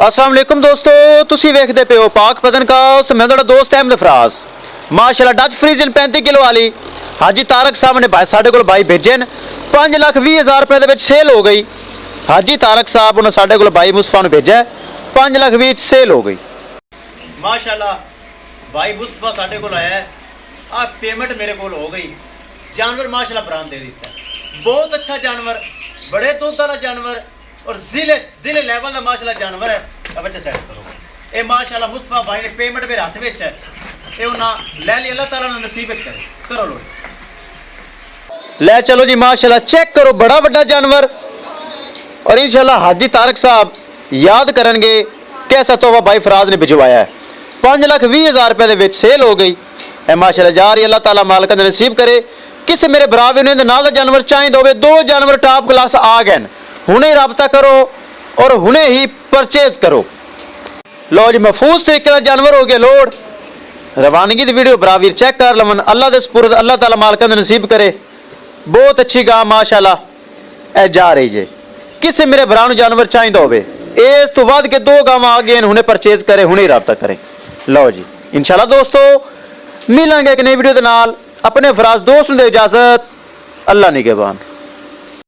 अस्सलाम वालेकुम दोस्तों, तुसी वेखदे पे हो पाक पतनकाउस ते मैं तुहाडा दोस्त अहमद फराज। माशाल्लाह डच फ्रीजन 35 किलो वाली हाजी तारक साहब ने भाई साढ़े को भाई भेजे 5,20,000 रुपए दे विच सेल हो गई। हाजी तारक साहब उन्होंने साढ़े को भाई मुस्तफा ने भेजा 5,20,000 सेल हो गई। माशाल्लाह भाई मुस्तफा साढ़े को आया है, आ पेमेंट मेरे को हो गई। जानवर माशाल्लाह बरान दे दिता है, बहुत अच्छा जानवर, बड़े दूध वाला जानवर और जिले लेवल का माशाल्लाह जानवर है। अब अच्छा सेट करो ये माशाल्लाह मुस्तफा भाई ने पेमेंट मेरे हाथ में है, ये उन्हें ले ली, अल्लाह ताला ने नसीब करे। करो लो ले चलो जी माशाल्लाह चेक करो, बड़ा बड़ा जानवर और इंशाल्लाह हाजी तारक साहब याद करेंगे कैसा तोहफा भाई फराज ने भिजवाया है। 5,20,000 रुपए दे विच सेल हो गई है माशाल्लाह। जा रही अल्लाह ताला मालिक ने नसीब करे। किसी मेरे भरा भी उन्हें नाल जानवर चाहिए होवे, 2 जानवर टॉप क्लास आ गए, हुणे रब्ता करो और हुणे ही परचेज करो। लो जी महफूज तरीके का जानवर हो गया लोड। रवानगी की वीडियो बराबर चेक कर लवन, अल्लाह दे सुपुर्द अल्लाह ताला मालिक ने नसीब करे। बहुत अच्छी गां माशाल्लाह ए जा रही है। किसी मेरे भरा जानवर चाहिए होवे, इस तो वध के 2 गावां आ गए, हुणे परचेज करे, हुणे रब्ता करें। लो जी इंशाल्लाह दोस्तों मिलेंगे एक नई वीडियो के नाल। अपने फराज दोस्त ने इजाजत, अल्लाह निगहबान।